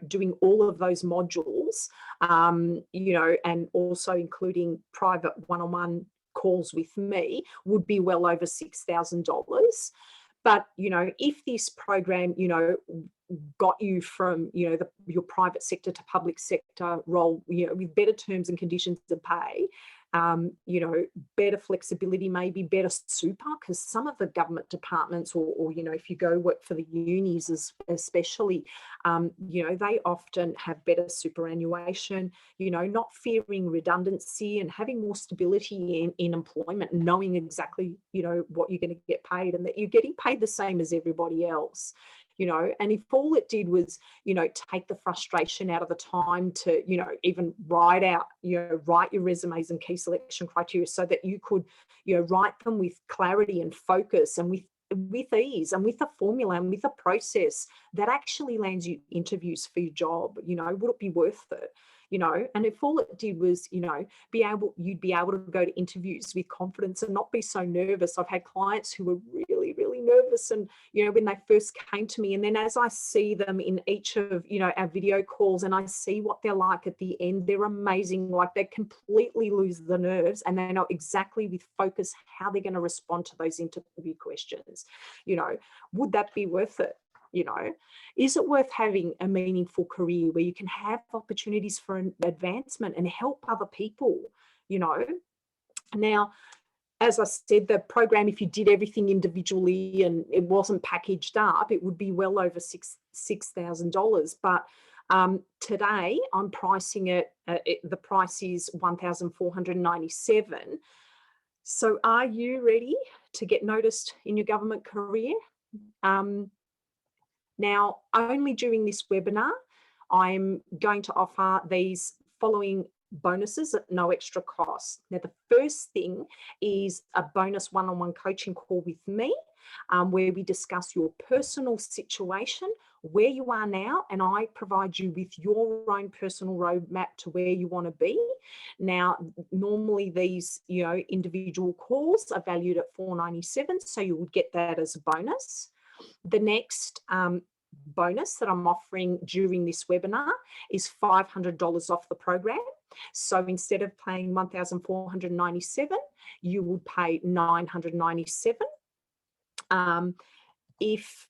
doing all of those modules, and also including private one-on-one calls with me would be well over $6,000. But, if this program, got you from, your private sector to public sector role, with better terms and conditions of pay, better flexibility, maybe better super, because some of the government departments or if you go work for the unis especially, they often have better superannuation, not fearing redundancy and having more stability in employment, knowing exactly, what you're going to get paid and that you're getting paid the same as everybody else. And if all it did was, take the frustration out of the time to, even write your resumes and key selection criteria so that you could, write them with clarity and focus and with ease and with a formula and with a process that actually lands you interviews for your job, would it be worth it? And if all it did was, you'd be able to go to interviews with confidence and not be so nervous. I've had clients who were really, really nervous and, when they first came to me, and then as I see them in each of, our video calls and I see what they're like at the end, they're amazing. Like they completely lose the nerves and they know exactly with focus how they're going to respond to those interview questions. Would that be worth it? Is it worth having a meaningful career where you can have opportunities for an advancement and help other people? Now, as I said, the program, if you did everything individually and it wasn't packaged up, it would be well over $6,000. But today I'm pricing it, the price is $1,497. So are you ready to get noticed in your government career? Now, only during this webinar, I'm going to offer these following bonuses at no extra cost. Now, the first thing is a bonus one-on-one coaching call with me, where we discuss your personal situation, where you are now, and I provide you with your own personal roadmap to where you want to be. Now, normally these, individual calls are valued at $497, so you would get that as a bonus. The next bonus that I'm offering during this webinar is $500 off the program. So instead of paying $1,497, you would pay $997. If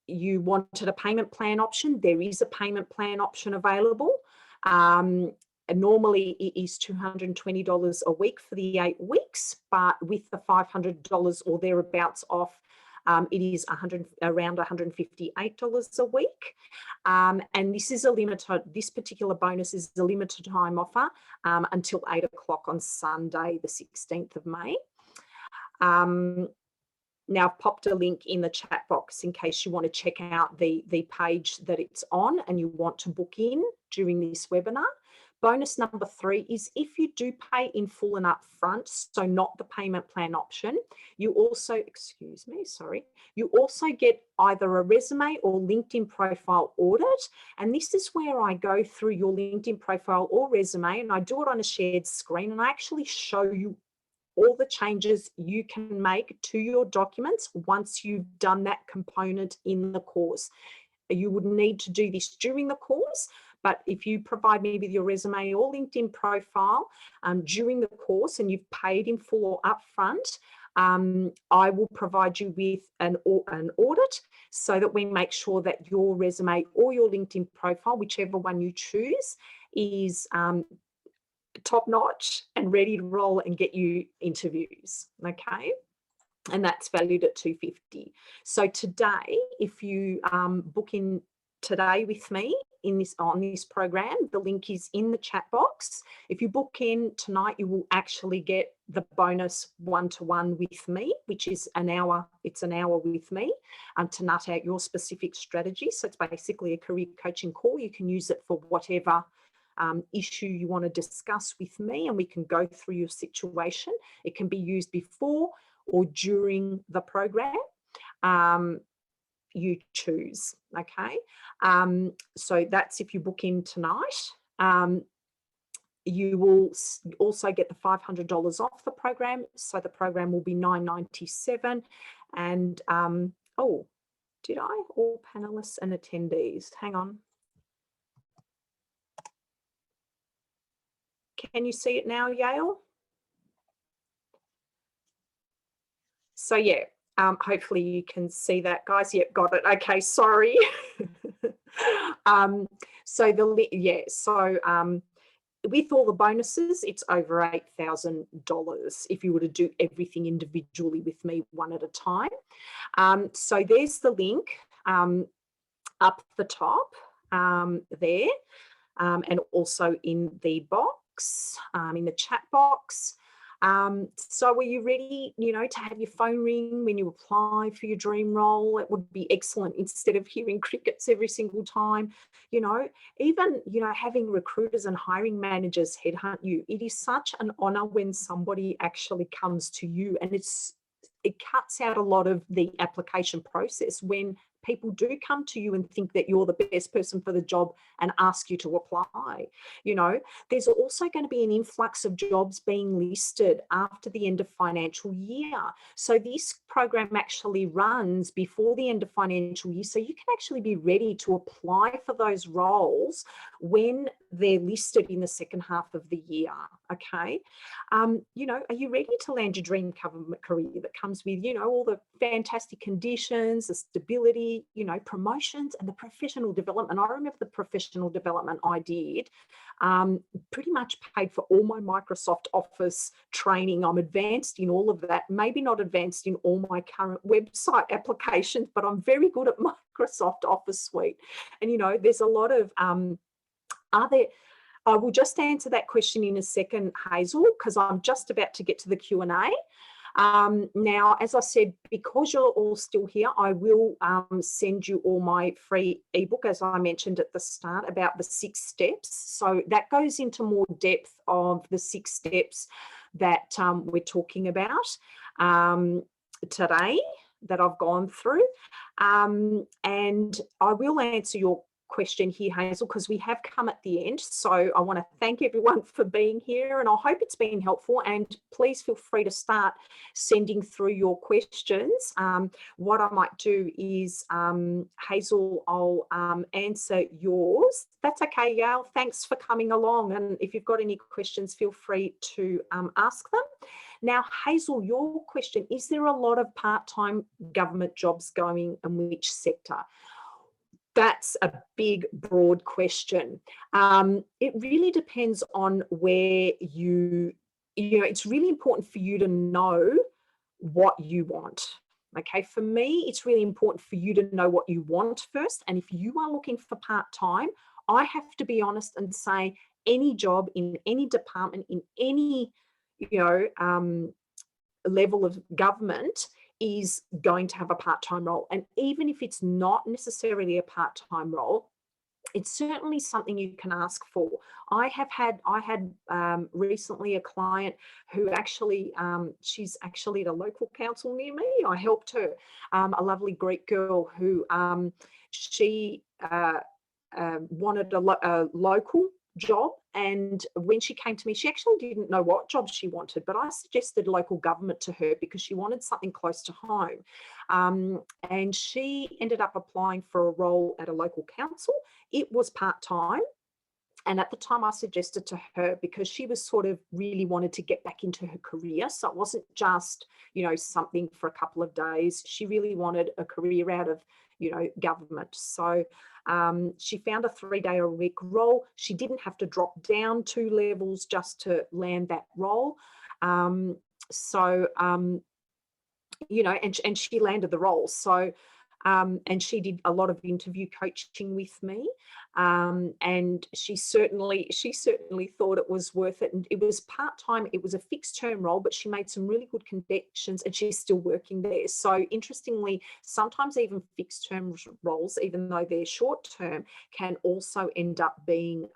you wanted a payment plan option, there is a payment plan option available. Normally it is $220 a week for the 8 weeks, but with the $500 or thereabouts off, it is around $158 a week. And this is this particular bonus is a limited time offer until 8 o'clock on Sunday, the 16th of May. Now I've popped a link in the chat box in case you want to check out the page that it's on and you want to book in during this webinar. Bonus number 3 is if you do pay in full and upfront, so not the payment plan option, you also, you also get either a resume or LinkedIn profile audit. And this is where I go through your LinkedIn profile or resume and I do it on a shared screen and I actually show you all the changes you can make to your documents once you've done that component in the course. You would need to do this during the course, but if you provide me with your resume or LinkedIn profile during the course and you've paid in full or upfront, I will provide you with an audit so that we make sure that your resume or your LinkedIn profile, whichever one you choose, is top notch and ready to roll and get you interviews. Okay. and that's valued at $250. So today, if you book in today with me on this program, the link is in the chat box. If you book in tonight, you will actually get the bonus one-to-one with me, which is an hour. It's an hour with me to nut out your specific strategy. So it's basically a career coaching call. You can use it for whatever issue you want to discuss with me, and we can go through your situation. It can be used before or during the program. You choose, okay? So that's if you book in tonight. You will also get the $500 off the program. So the program will be $997. And oh, did I? All panelists and attendees. Hang on. Can you see it now, Yale? So yeah, hopefully you can see that, guys. Yep, got it. Okay, sorry. With all the bonuses, it's over $8,000 if you were to do everything individually with me one at a time. So there's the link up the top there, and also in the box, in the chat box. So are you ready, to have your phone ring when you apply for your dream role? It would be excellent instead of hearing crickets every single time. Even, having recruiters and hiring managers headhunt you. It is such an honor when somebody actually comes to you, and it cuts out a lot of the application process when people do come to you and think that you're the best person for the job and ask you to apply. There's also going to be an influx of jobs being listed after the end of financial year. So this program actually runs before the end of financial year. So you can actually be ready to apply for those roles when they're listed in the second half of the year. Okay. Are you ready to land your dream government career that comes with, all the fantastic conditions, the stability, promotions, and the professional development? I remember the professional development I did pretty much paid for all my Microsoft Office training. I'm advanced in all of that, maybe not advanced in all my current website applications, but I'm very good at Microsoft Office Suite. And, there's a lot of, I will just answer that question in a second, Hazel, because I'm just about to get to the Q&A. Now, as I said, because you're all still here, I will send you all my free ebook, as I mentioned at the start, about the 6 steps. So that goes into more depth of the 6 steps that we're talking about today, that I've gone through. And I will answer your question here, Hazel, because we have come at the end. So I want to thank everyone for being here, and I hope it's been helpful. And please feel free to start sending through your questions. What I might do is, Hazel, I'll answer yours. That's okay, Yale. Thanks for coming along. And if you've got any questions, feel free to ask them. Now, Hazel, your question, is there a lot of part-time government jobs going, and which sector? That's a big, broad question. It really depends on where it's really important for you to know what you want. Okay, for me, it's really important for you to know what you want first. And if you are looking for part-time, I have to be honest and say any job in any department, in any, level of government is going to have a part-time role. And even if it's not necessarily a part-time role, it's certainly something you can ask for. I had recently a client who actually, she's actually at a local council near me. I helped her, a lovely Greek girl who she wanted a local job, and when she came to me, she actually didn't know what job she wanted, but I suggested local government to her because she wanted something close to home, and she ended up applying for a role at a local council. It was part-time, and at the time I suggested to her, because she was sort of really wanted to get back into her career, so it wasn't just something for a couple of days. She really wanted a career out of government. So she found a 3-day-a-week role. She didn't have to drop down 2 levels just to land that role. and she landed the role. So, and she did a lot of interview coaching with me, and she certainly thought it was worth it. And it was part-time, it was a fixed-term role, but she made some really good connections, and she's still working there. So interestingly, sometimes even fixed-term roles, even though they're short-term, can also end up being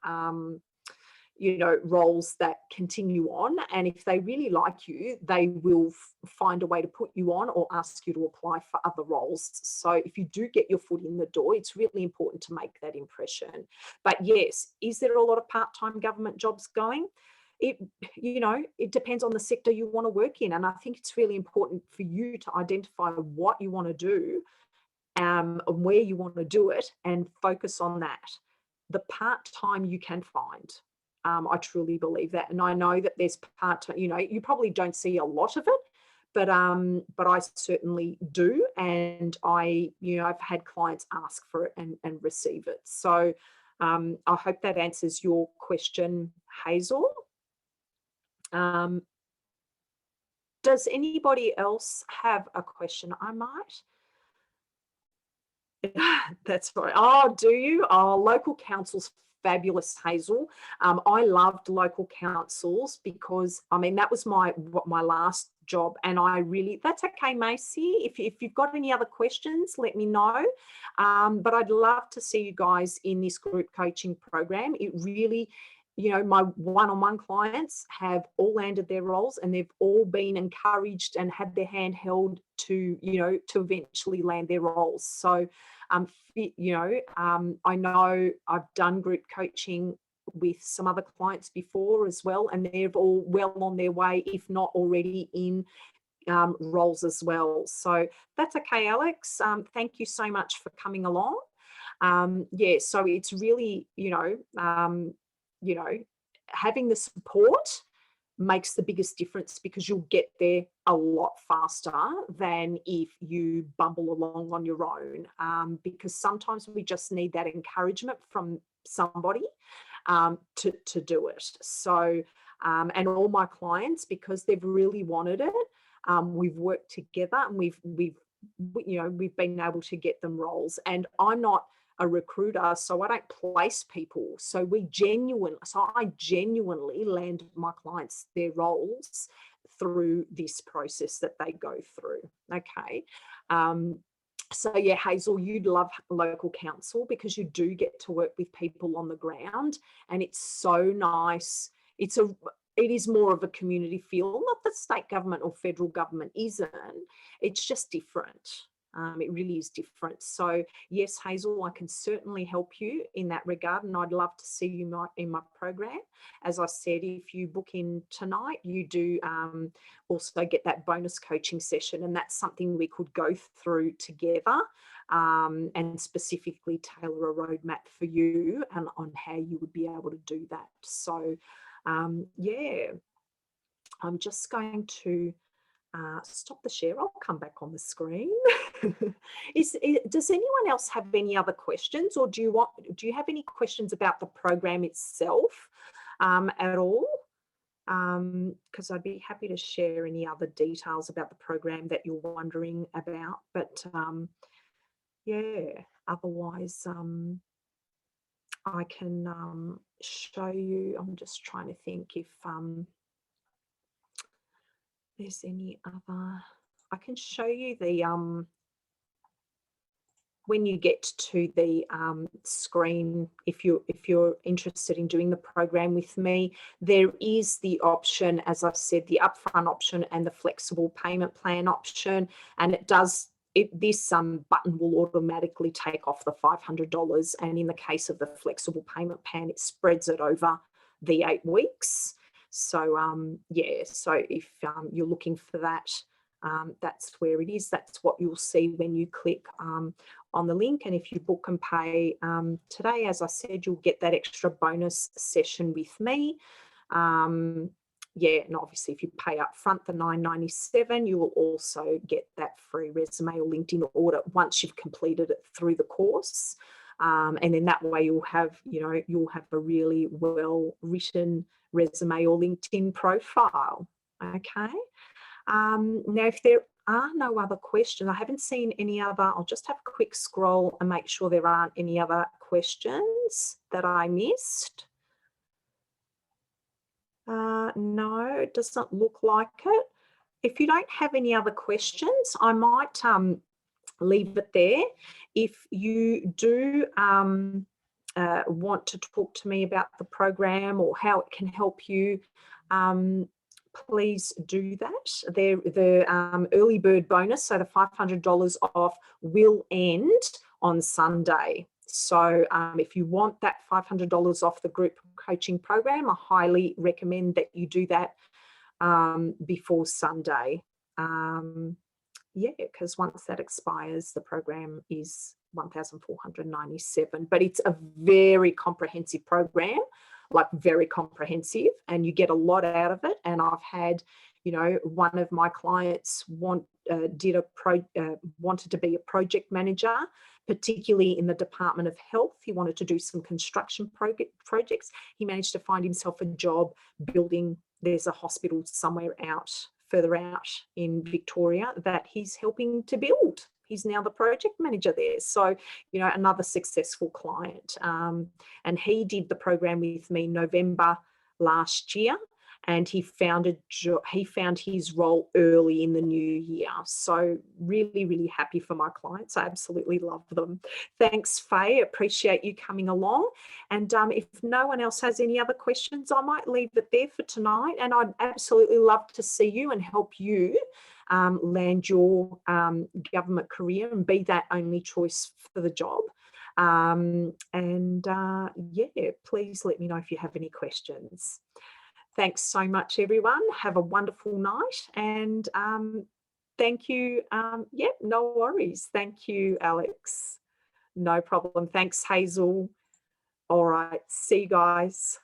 roles that continue on. And if they really like you, they will find a way to put you on or ask you to apply for other roles. So if you do get your foot in the door, it's really important to make that impression. But yes, is there a lot of part-time government jobs going? It depends on the sector you want to work in. And I think it's really important for you to identify what you want to do, and where you want to do it, and focus on that. The part-time you can find. I truly believe that. And I know that there's part-time, you probably don't see a lot of it, but I certainly do. And I've had clients ask for it and receive it. So I hope that answers your question, Hazel. Does anybody else have a question? I might. That's right. Oh, do you? Oh, local councils, fabulous, Hazel. I loved local councils because, that was my last job, and that's okay, Macy. If you've got any other questions, let me know. But I'd love to see you guys in this group coaching program. It really, my one-on-one clients have all landed their roles, and they've all been encouraged and had their hand held to eventually land their roles. So, I know I've done group coaching with some other clients before as well, and they're all well on their way, if not already in roles as well. So that's okay, Alex. Thank you so much for coming along. So it's really, having the support makes the biggest difference, because you'll get there a lot faster than if you bumble along on your own, because sometimes we just need that encouragement from somebody to do it. So and all my clients, because they've really wanted it, we've worked together, and we've been able to get them roles. And I'm not a recruiter, so I don't place people. So I genuinely land my clients their roles through this process that they go through. Okay. So yeah, Hazel, you'd love local council, because you do get to work with people on the ground, and it's so nice. It is more of a community feel. Not that state government or federal government isn't. It's just different. It really is different. So yes, Hazel, I can certainly help you in that regard, and I'd love to see you in my program. As I said, if you book in tonight, you do also get that bonus coaching session, and that's something we could go through together, and specifically tailor a roadmap for you and on how you would be able to do that. So yeah, I'm just going to stop the share. I'll come back on the screen. Does anyone else have any other questions, or do you have any questions about the program itself at all? Because I'd be happy to share any other details about the program that you're wondering about. But yeah, otherwise I can show you. I'm just trying to think if there's any other. I can show you the when you get to the screen, if you're interested in doing the program with me, there is the option, as I said, the upfront option and the flexible payment plan option, and this button will automatically take off the $500, and in the case of the flexible payment plan, it spreads it over the 8 weeks. So yeah, so if you're looking for that, that's where it is. That's what you'll see when you click on the link. And if you book and pay today, as I said, you'll get that extra bonus session with me. Yeah, and obviously if you pay up front the $9.97, you will also get that free resume or LinkedIn audit once you've completed it through the course. And then that way you'll have a really well written resume or LinkedIn profile. Okay. Now, if there are no other questions. I haven't seen any other. I'll just have a quick scroll and make sure there aren't any other questions that I missed. No, it doesn't look like it. If you don't have any other questions, I might leave it there. If you do want to talk to me about the program or how it can help you, please do that. The early bird bonus, so the $500 off, will end on Sunday. So if you want that $500 off the group coaching program, I highly recommend that you do that before Sunday. Yeah, because once that expires, the program is $1,497, but it's a very comprehensive program, like very comprehensive, and you get a lot out of it. And I've had, you know, one of my clients wanted to be a project manager, particularly in the Department of Health. He wanted to do some construction projects. He managed to find himself a job building. There's a hospital somewhere further out in Victoria that he's helping to build. He's now the project manager there. So, you know, another successful client. And he did the program with me November last year, and he found his role early in the new year. So really, really happy for my clients. I absolutely love them. Thanks, Faye. Appreciate you coming along. And if no one else has any other questions, I might leave it there for tonight. And I'd absolutely love to see you and help you land your government career and be that only choice for the job. Yeah, please let me know if you have any questions. Thanks so much, everyone. Have a wonderful night, and thank you. Yep, no worries. Thank you, Alex. No problem. Thanks, Hazel. All right. See you guys.